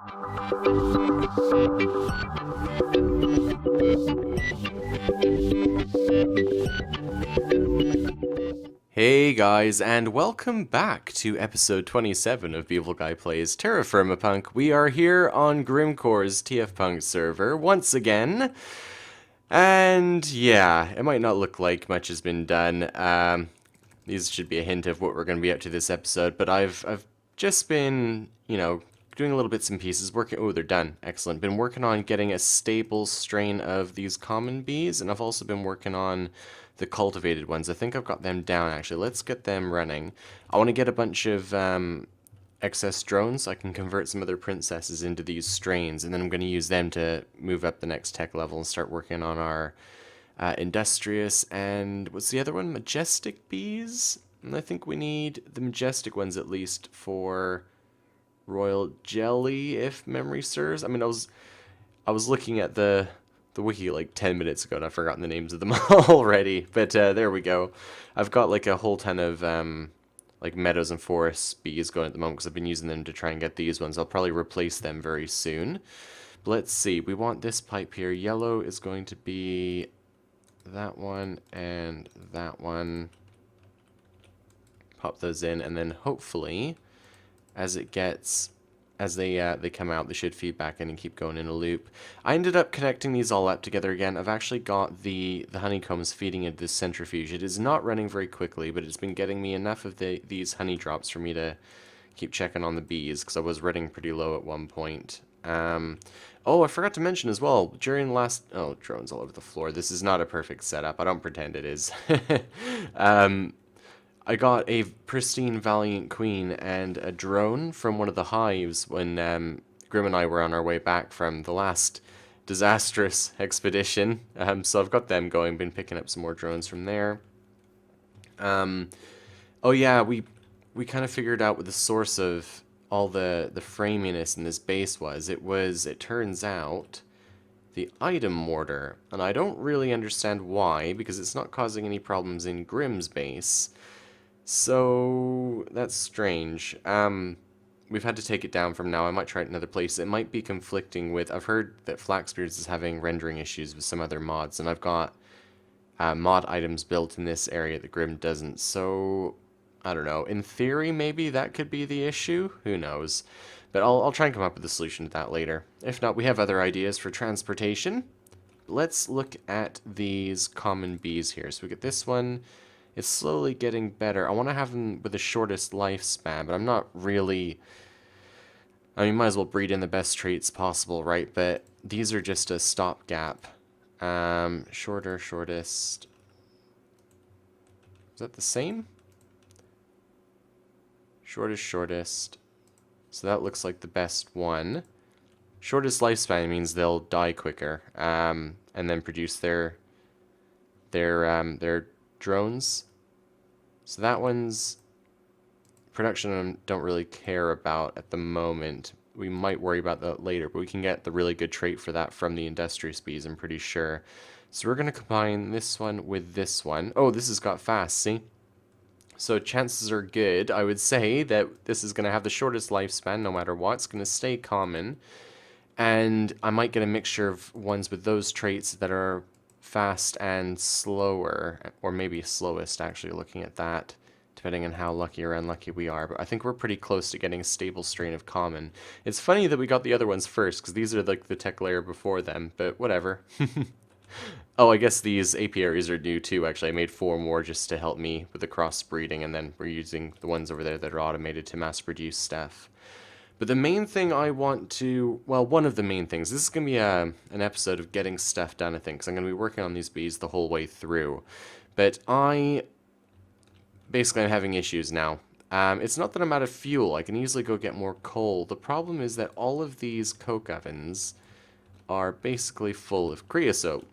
Hey guys, and welcome back to episode 27 of Beavelguy Plays TerraFirmaPunk. We are here on Grimcore's TFPunk'd server once again. And yeah, it might not look like much has been done. These should be a hint of what we're going to be up to this episode, but I've just been, doing little bits and pieces, working. Oh, they're done. Excellent. Been working on getting a stable strain of these common bees, and I've also been working on the cultivated ones. I think I've got them down, actually. Let's get them running. I want to get a bunch of excess drones so I can convert some other princesses into these strains, and then I'm going to use them to move up the next tech level and start working on our industrious and what's the other one? Majestic bees? And I think we need the majestic ones at least for royal jelly, if memory serves. I mean, I was looking at the wiki like 10 minutes ago and I've forgotten the names of them already, but there we go. I've got like a whole ton of like meadows and forest bees going at the moment because I've been using them to try and get these ones. I'll probably replace them very soon. But let's see, we want this pipe here. Yellow is going to be that one and that one. Pop those in, and then hopefully as they come out, they should feed back in and keep going in a loop. I ended up connecting these all up together again. I've actually got the honeycombs feeding into this centrifuge. It is not running very quickly, but it's been getting me enough of these honey drops for me to keep checking on the bees, because I was running pretty low at one point. Oh, I forgot to mention as well, during the last... Oh, drones all over the floor. This is not a perfect setup. I don't pretend it is. I got a pristine Valiant Queen and a drone from one of the hives when Grim and I were on our way back from the last disastrous expedition. So I've got them going, been picking up some more drones from there. Oh yeah, we kind of figured out what the source of all the framiness in this base was. It turns out, the item mortar. And I don't really understand why, because it's not causing any problems in Grim's base. So that's strange. We've had to take it down from now. I might try it in another place. It might be conflicting with... I've heard that Flaxbeards is having rendering issues with some other mods, and I've got mod items built in this area that Grim doesn't. So, I don't know. In theory, maybe that could be the issue. Who knows? But I'll try and come up with a solution to that later. If not, we have other ideas for transportation. Let's look at these common bees here. So we get this one. It's slowly getting better. I want to have them with the shortest lifespan, but I'm not really... I mean, might as well breed in the best traits possible, right? But these are just a stopgap. Shorter, shortest... Is that the same? Shortest, shortest. So that looks like the best one. Shortest lifespan means they'll die quicker, and then produce their drones. So that one's production I don't really care about at the moment. We might worry about that later, but we can get the really good trait for that from the industrious bees, I'm pretty sure. So we're going to combine this one with this one. Oh, this has got fast, see? So chances are good, I would say, that this is going to have the shortest lifespan no matter what. It's going to stay common. And I might get a mixture of ones with those traits that are fast and slower, or maybe slowest, actually, looking at that, depending on how lucky or unlucky we are. But I think we're pretty close to getting a stable strain of common. It's funny that we got the other ones first, because these are like the tech layer before them, but whatever. Oh, I guess these apiaries are new too, actually. I made 4 more just to help me with the crossbreeding, and then we're using the ones over there that are automated to mass produce stuff. But the main thing I want to... Well, one of the main things... This is going to be an episode of getting stuff done, I think, because I'm going to be working on these bees the whole way through. But basically, I'm having issues now. It's not that I'm out of fuel. I can easily go get more coal. The problem is that all of these coke ovens are basically full of creosote.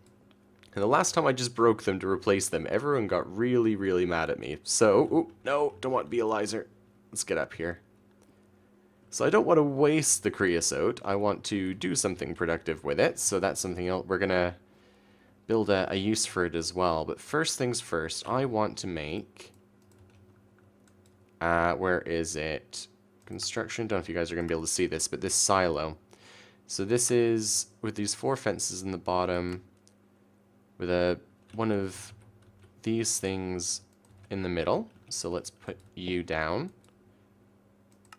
And the last time I just broke them to replace them, everyone got really, really mad at me. So, ooh, no, don't want Beavelguy. Let's get up here. So I don't want to waste the creosote. I want to do something productive with it. So that's something else. We're going to build a use for it as well. But first things first, I want to make... where is it? construction. Don't know if you guys are going to be able to see this, but this silo. So this is with these 4 fences in the bottom, with one of these things in the middle. So let's put you down.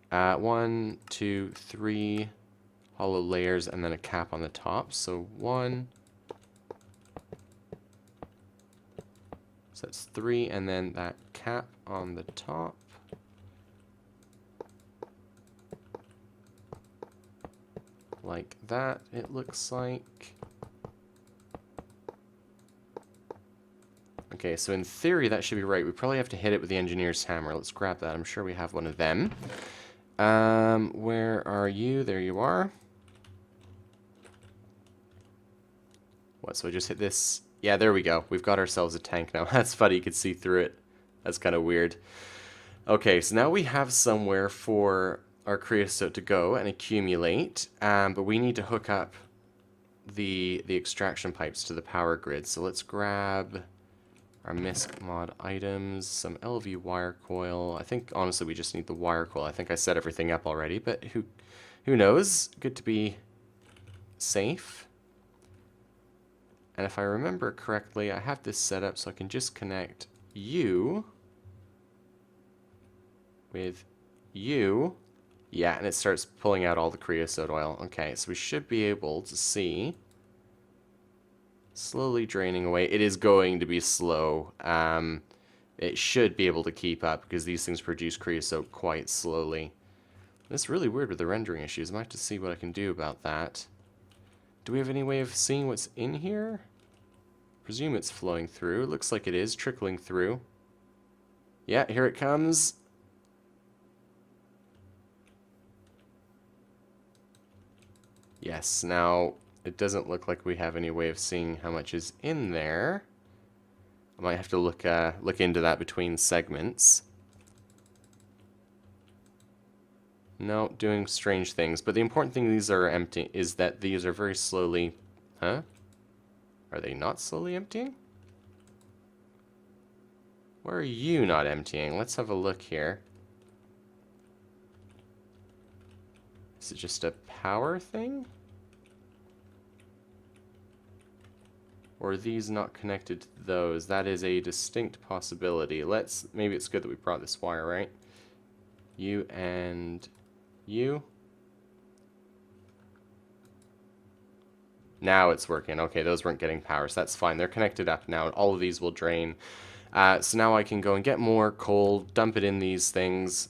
1, 2, 3 hollow layers and then a cap on the top. So 1. So that's 3, and then that cap on the top. Like that, it looks like. Okay, so in theory that should be right. We probably have to hit it with the engineer's hammer. Let's grab that. I'm sure we have one of them. Where are you? There you are. What, so I just hit this? Yeah, there we go. We've got ourselves a tank now. That's funny, you could see through it. That's kind of weird. Okay, so now we have somewhere for our creosote to go and accumulate, but we need to hook up the extraction pipes to the power grid. So let's grab our MISC mod items, some LV wire coil. I think honestly we just need the wire coil. I think I set everything up already, but who knows? Good to be safe. And if I remember correctly, I have this set up so I can just connect you with you. Yeah, and it starts pulling out all the creosote oil. Okay, so we should be able to see slowly draining away. It is going to be slow. It should be able to keep up because these things produce creosote quite slowly. It's really weird with the rendering issues. I might have to see what I can do about that. Do we have any way of seeing what's in here? Presume it's flowing through. Looks like it is trickling through. Yeah, here it comes. Yes, now it doesn't look like we have any way of seeing how much is in there. I might have to look into that between segments. No, doing strange things. But the important thing these are empty is that these are very slowly... Huh? Are they not slowly emptying? Where are you not emptying? Let's have a look here. Is it just a power thing? Or are these not connected to those? That is a distinct possibility. Maybe it's good that we brought this wire, right? You and you. Now it's working. Okay, those weren't getting power, so that's fine. They're connected up now, and all of these will drain. So now I can go and get more coal, dump it in these things.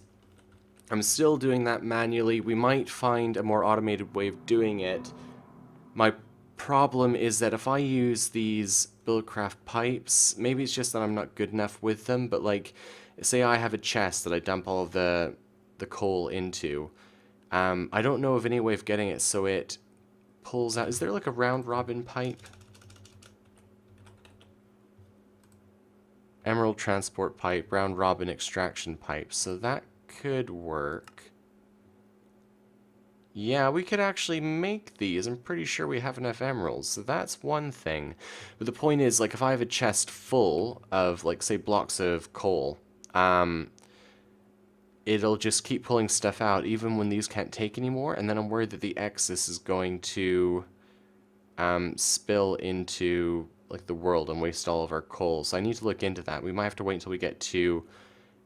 I'm still doing that manually. We might find a more automated way of doing it. My problem is that if I use these Buildcraft pipes, maybe it's just that I'm not good enough with them, but like, say I have a chest that I dump all of the coal into. I don't know of any way of getting it so it pulls out. Is there like a round robin pipe? Emerald transport pipe, round robin extraction pipe. So that could work. Yeah, we could actually make these. I'm pretty sure we have enough emeralds, so that's one thing. But the point is, like, if I have a chest full of, like, say, blocks of coal, it'll just keep pulling stuff out even when these can't take anymore, and then I'm worried that the excess is going to spill into, like, the world and waste all of our coal. So I need to look into that. We might have to wait until we get to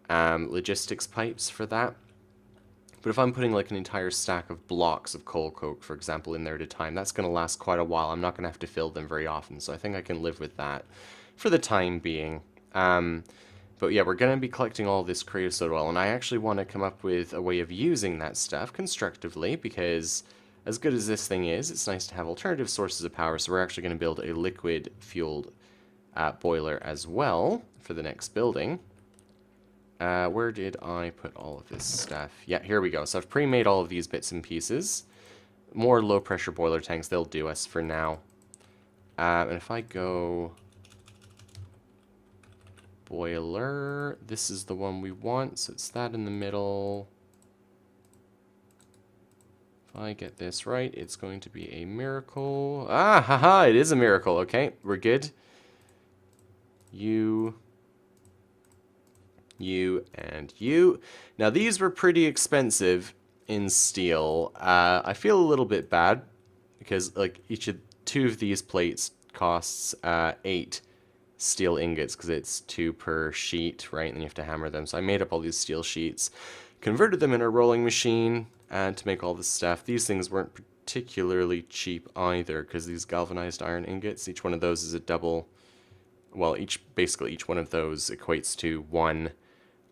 logistics pipes for that. But if I'm putting like an entire stack of blocks of coal coke, for example, in there at a time, that's going to last quite a while. I'm not going to have to fill them very often, so I think I can live with that for the time being. But yeah, we're going to be collecting all this creosote oil, and I actually want to come up with a way of using that stuff constructively, because as good as this thing is, it's nice to have alternative sources of power, so we're actually going to build a liquid-fueled boiler as well for the next building. Where did I put all of this stuff? Yeah, here we go. So I've pre-made all of these bits and pieces. More low-pressure boiler tanks, they'll do us for now. And if I go... boiler, this is the one we want, so it's that in the middle. If I get this right, it's going to be a miracle. Ah, haha, it is a miracle. Okay, we're good. You... you, and you. Now these were pretty expensive in steel. I feel a little bit bad because like two of these plates costs 8 steel ingots because it's 2 per sheet, right? And then you have to hammer them. So I made up all these steel sheets, converted them in a rolling machine to make all this stuff. These things weren't particularly cheap either because these galvanized iron ingots, each one of those is a double, well, basically each one of those equates to 1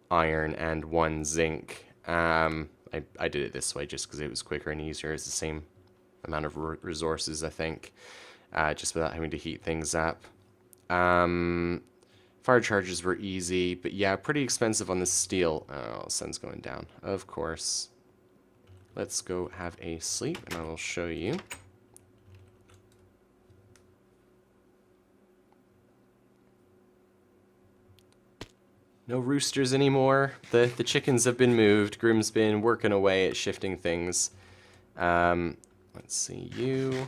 iron and 1 zinc. I did it this way just because it was quicker and easier. It's the same amount of resources, I think, just without having to heat things up. Fire charges were easy, but yeah, pretty expensive on the steel. Oh, sun's going down, of course. Let's go have a sleep, and I will show you. No roosters anymore. The chickens have been moved. Grim's been working away at shifting things. Let's see, you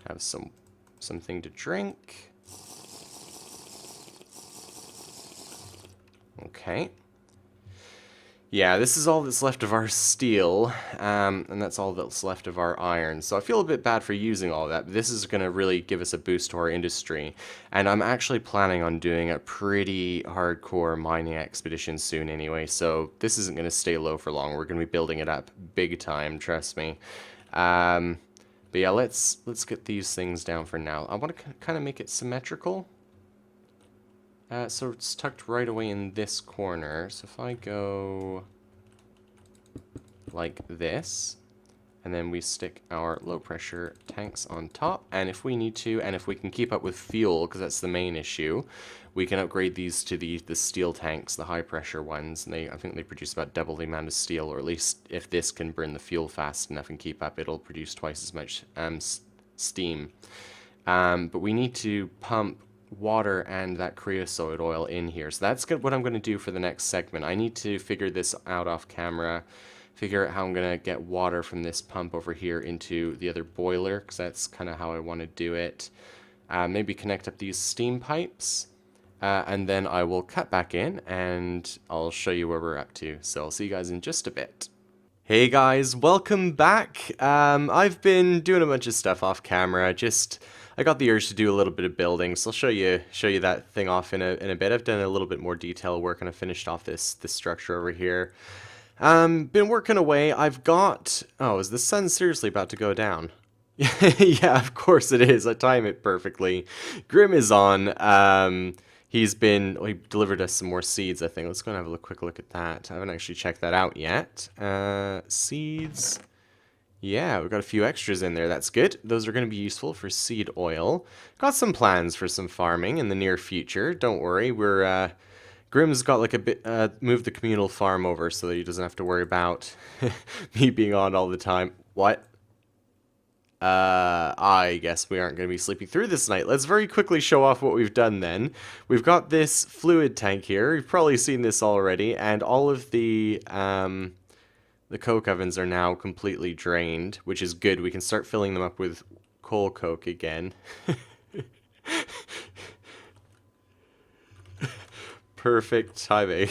have something to drink. Okay. Yeah, this is all that's left of our steel, and that's all that's left of our iron. So I feel a bit bad for using all of that, but this is going to really give us a boost to our industry. And I'm actually planning on doing a pretty hardcore mining expedition soon anyway, so this isn't going to stay low for long. We're going to be building it up big time, trust me. But yeah, let's get these things down for now. I want to kind of make it symmetrical. So it's tucked right away in this corner. So if I go like this, and then we stick our low pressure tanks on top, and if we need to, and if we can keep up with fuel, because that's the main issue, we can upgrade these to the steel tanks, the high pressure ones, and I think they produce about double the amount of steel, or at least if this can burn the fuel fast enough and keep up, it'll produce twice as much steam. But we need to pump water and that creosote oil in here. So that's what I'm going to do for the next segment. I need to figure this out off camera, figure out how I'm going to get water from this pump over here into the other boiler, because that's kind of how I want to do it. Maybe connect up these steam pipes, and then I will cut back in and I'll show you where we're up to. So I'll see you guys in just a bit. Hey guys, welcome back. I've been doing a bunch of stuff off camera, I got the urge to do a little bit of building, so I'll show you that thing off in a bit. I've done a little bit more detail work and I finished off this structure over here. Been working away. I've got... Oh, is the sun seriously about to go down? Yeah, of course it is. I time it perfectly. Grim is on. He delivered us some more seeds, I think. Let's go and have a quick look at that. I haven't actually checked that out yet. Seeds... Yeah, we've got a few extras in there. That's good. Those are going to be useful for seed oil. Got some plans for some farming in the near future. Don't worry. Grim's got like a bit, moved the communal farm over so that he doesn't have to worry about me being on all the time. What? I guess we aren't going to be sleeping through this night. Let's very quickly show off what we've done then. We've got this fluid tank here. You've probably seen this already. And all of the coke ovens are now completely drained, which is good. We can start filling them up with coal coke again. Perfect timing.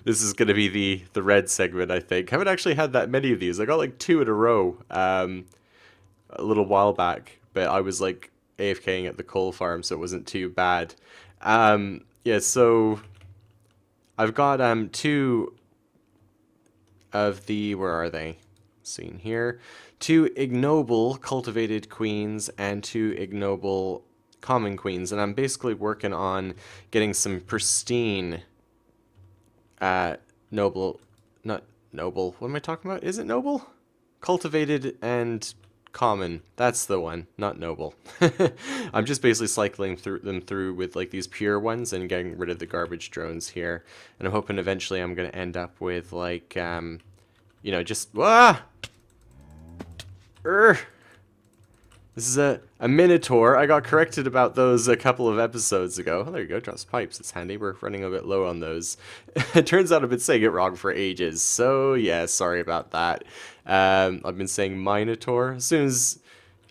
This is going to be the red segment, I think. I haven't actually had that many of these. I got like 2 in a row a little while back, but I was like AFKing at the coal farm, so it wasn't too bad. Yeah, so I've got 2 of the, where are they? Seen here. 2 ignoble cultivated queens and 2 ignoble common queens, and I'm basically working on getting some pristine noble, not noble, what am I talking about? Is it noble? Cultivated and common. That's the one, not noble. I'm just basically cycling them through with like these pure ones and getting rid of the garbage drones here. And I'm hoping eventually I'm going to end up with like, you know, just, This is a Minotaur. I got corrected about those a couple of episodes ago. Oh, there you go, drops pipes. It's handy. We're running a bit low on those. It turns out I've been saying it wrong for ages. So, yeah, sorry about that. I've been saying Minotaur. As soon as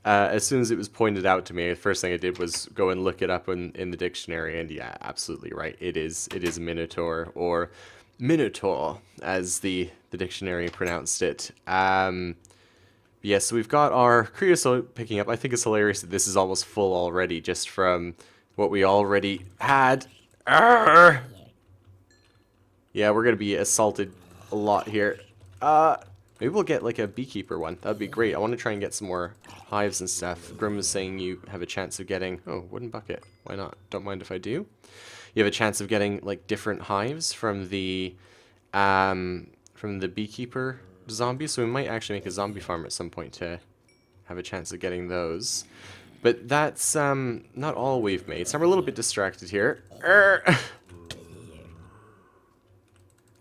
As soon as it was pointed out to me, the first thing I did was go and look it up in the dictionary, and yeah, absolutely right. It is a minotaur, or minotaur, as the dictionary pronounced it. Yeah, so we've got our creosote picking up. I think it's hilarious that this is almost full already, just from what we already had. Arrgh! Yeah, we're gonna be assaulted a lot here. Maybe we'll get like a beekeeper one. That'd be great. I want to try and get some more hives and stuff. Grim was saying you have a chance of getting... Oh, wooden bucket. Why not? Don't mind if I do. You have a chance of getting like different hives from the beekeeper zombies. So we might actually make a zombie farm at some point to have a chance of getting those. But that's not all we've made. So I'm a little bit distracted here. I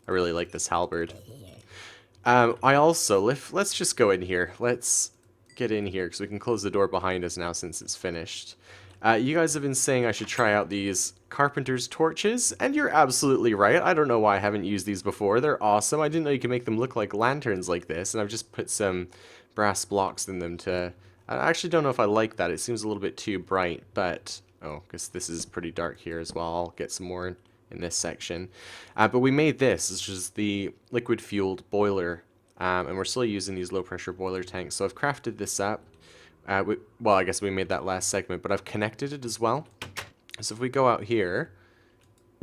really like this halberd. I also, let's just go in here. Let's get in here because we can close the door behind us now since it's finished. You guys have been saying I should try out these carpenter's torches, and you're absolutely right. I don't know why I haven't used these before. They're awesome. I didn't know you could make them look like lanterns like this, and I've just put some brass blocks in them to... I actually don't know if I like that. It seems a little bit too bright, but... Oh, because this is pretty dark here as well. I'll get some more in this section. But we made this, which is the liquid-fueled boiler, and we're still using these low-pressure boiler tanks. So I've crafted this up. Well, I guess we made that last segment, but I've connected it as well. So if we go out here,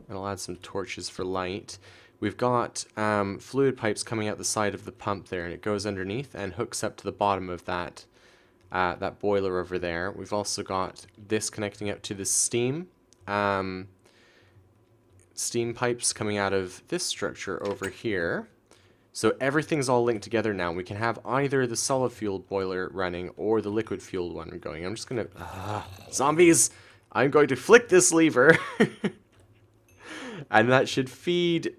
and I'll add some torches for light, we've got fluid pipes coming out the side of the pump there, and it goes underneath and hooks up to the bottom of that that boiler over there. We've also got this connecting up to the steam pipes coming out of this structure over here. So everything's all linked together now. We can have either the solid fueled boiler running or the liquid fueled one going. I'm just gonna... zombies! I'm going to flick this lever! And that should feed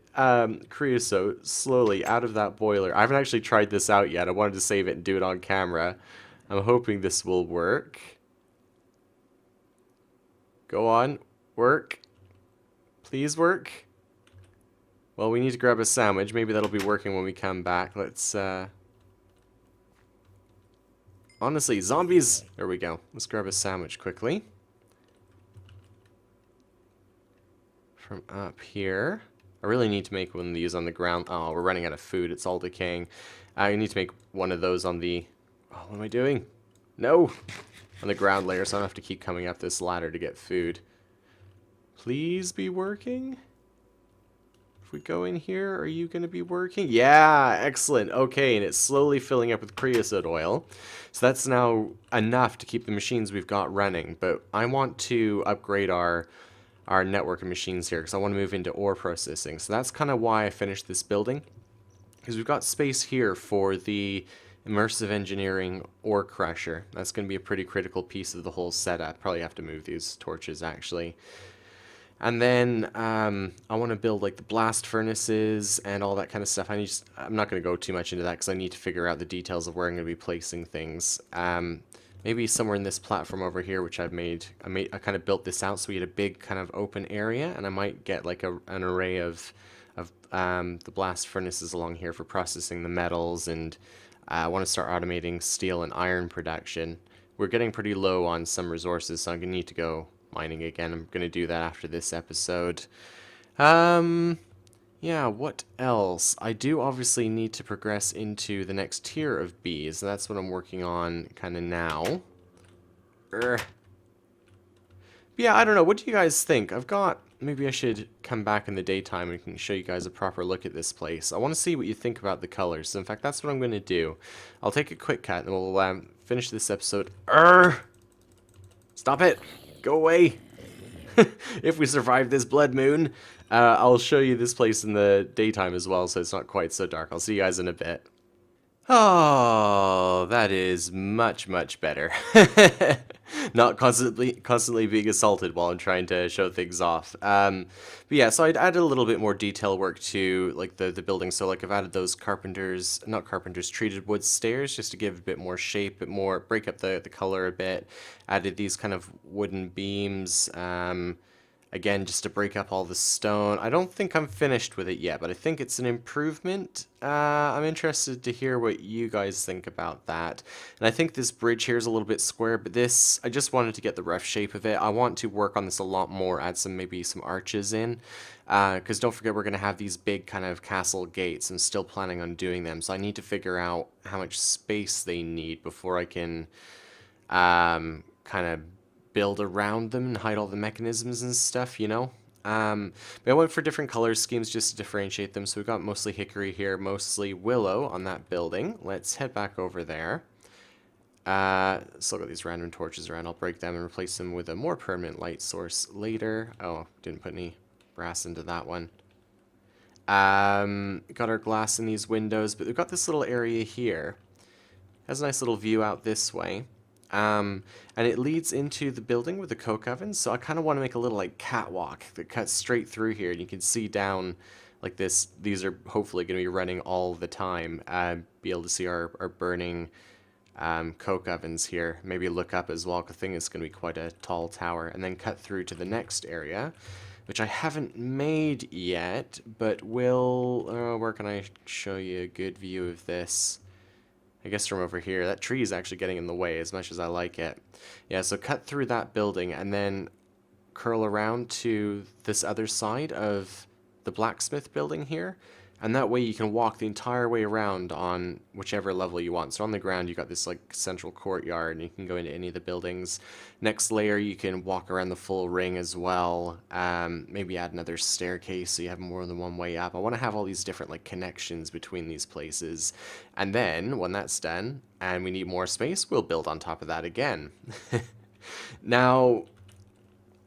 creosote slowly out of that boiler. I haven't actually tried this out yet. I wanted to save it and do it on camera. I'm hoping this will work. Go on. Work. Please work. Well, we need to grab a sandwich. Maybe that'll be working when we come back. Let's, honestly, zombies! There we go. Let's grab a sandwich quickly. From up here. I really need to make one of these on the ground. Oh, we're running out of food. It's all decaying. I need to make one of those on the... Oh, what am I doing? No! On the ground layer, so I don't have to keep coming up this ladder to get food. Please be working? If we go in here, are you going to be working? Yeah, excellent. Okay, and it's slowly filling up with creosote oil. So that's now enough to keep the machines we've got running. But I want to upgrade our network of machines here because I want to move into ore processing. So that's kind of why I finished this building. Because we've got space here for the immersive engineering ore crusher. That's going to be a pretty critical piece of the whole setup. Probably have to move these torches actually. And then I want to build like the blast furnaces and all that kind of stuff. I'm not going to go too much into that because I need to figure out the details of where I'm going to be placing things. Maybe somewhere in this platform over here, which I've made. I kind of built this out so we had a big kind of open area, and I might get like an array of the blast furnaces along here for processing the metals, and I want to start automating steel and iron production. We're getting pretty low on some resources, so I'm going to need to go mining again. I'm going to do that after this episode. Yeah, what else? I do obviously need to progress into the next tier of bees. That's what I'm working on kind of now. Yeah, I don't know. What do you guys think? Maybe I should come back in the daytime and can show you guys a proper look at this place. I want to see what you think about the colors. So in fact, that's what I'm going to do. I'll take a quick cut and we'll finish this episode. Stop it! Go away! If we survive this blood moon, I'll show you this place in the daytime as well, so it's not quite so dark. I'll see you guys in a bit. Oh, that is much, much better. Not constantly being assaulted while I'm trying to show things off. But yeah, so I'd added a little bit more detail work to like the building. So like I've added those treated wood stairs just to give a bit more shape, break up the color a bit. Added these kind of wooden beams. Again, just to break up all the stone. I don't think I'm finished with it yet, but I think it's an improvement. I'm interested to hear what you guys think about that. And I think this bridge here is a little bit square, but this, I just wanted to get the rough shape of it. I want to work on this a lot more, add maybe some arches in. Because don't forget, we're going to have these big kind of castle gates. I'm still planning on doing them, so I need to figure out how much space they need before I can kind of build around them and hide all the mechanisms and stuff, you know? But I went for different color schemes just to differentiate them. So we've got mostly hickory here, mostly willow on that building. Let's head back over there. Still got these random torches around. I'll break them and replace them with a more permanent light source later. Oh, didn't put any brass into that one. Got our glass in these windows, but we've got this little area here. Has a nice little view out this way. And it leads into the building with the coke oven, so I kind of want to make a little like catwalk that cuts straight through here, and you can see down like this. These are hopefully going to be running all the time. Be able to see our burning coke ovens here. Maybe look up as well, because I think it's going to be quite a tall tower, and then cut through to the next area, which I haven't made yet, but will. Where can I show you a good view of this? I guess from over here. That tree is actually getting in the way as much as I like it. Yeah, so cut through that building and then curl around to this other side of the blacksmith building here. And that way you can walk the entire way around on whichever level you want. So on the ground you got this like central courtyard and you can go into any of the buildings. Next layer you can walk around the full ring as well. Maybe add another staircase so you have more than one way up. I want to have all these different like connections between these places. And then when that's done and we need more space, we'll build on top of that again. Now,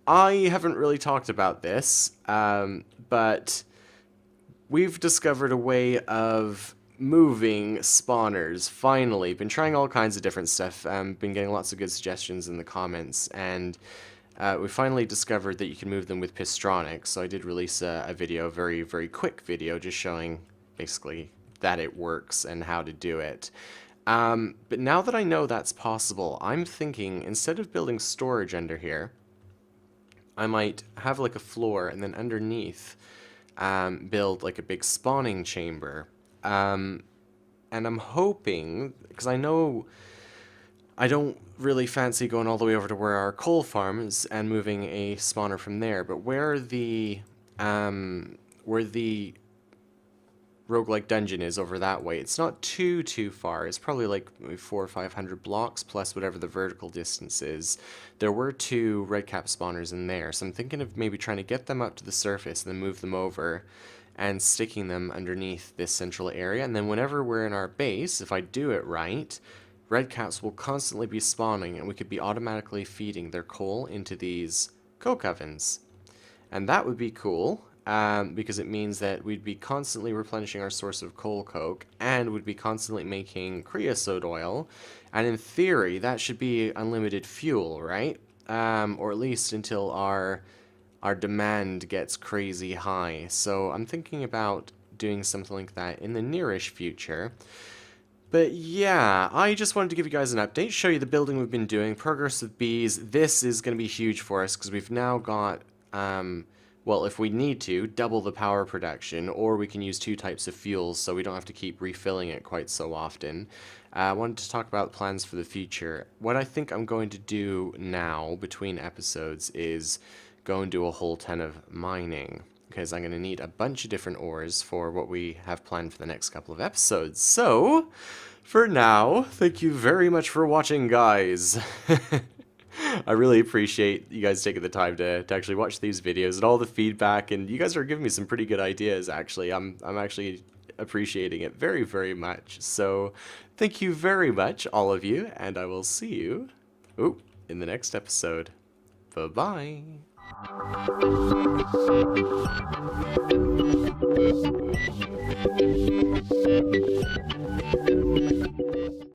I haven't really talked about this, but we've discovered a way of moving spawners, finally. Been trying all kinds of different stuff, been getting lots of good suggestions in the comments, and we finally discovered that you can move them with Pistronics, so I did release a video, a very, very quick video, just showing basically that it works and how to do it. But now that I know that's possible, I'm thinking, instead of building storage under here, I might have like a floor, and then underneath build like a big spawning chamber. And I'm hoping, because I know I don't really fancy going all the way over to where our coal farm is and moving a spawner from there, but where the roguelike dungeon is over that way, it's not too far. It's probably like maybe 400 or 500 blocks plus whatever the vertical distance is. There were 2 redcap spawners in there, so I'm thinking of maybe trying to get them up to the surface and then move them over and sticking them underneath this central area. And then whenever we're in our base, if I do it right, redcaps will constantly be spawning and we could be automatically feeding their coal into these coke ovens. And that would be cool. Because it means that we'd be constantly replenishing our source of coal coke, and would be constantly making creosote oil, and in theory that should be unlimited fuel, right? Or at least until our demand gets crazy high. So I'm thinking about doing something like that in the nearish future. But yeah, I just wanted to give you guys an update, show you the building we've been doing, progress with bees. This is going to be huge for us because we've now got well, if we need to, double the power production, or we can use 2 types of fuels so we don't have to keep refilling it quite so often. I wanted to talk about plans for the future. What I think I'm going to do now, between episodes, is go and do a whole ton of mining, because I'm going to need a bunch of different ores for what we have planned for the next couple of episodes. So, for now, thank you very much for watching, guys. I really appreciate you guys taking the time to actually watch these videos and all the feedback, and you guys are giving me some pretty good ideas, actually. I'm actually appreciating it very, very much. So thank you very much, all of you, and I will see you in the next episode. Bye-bye.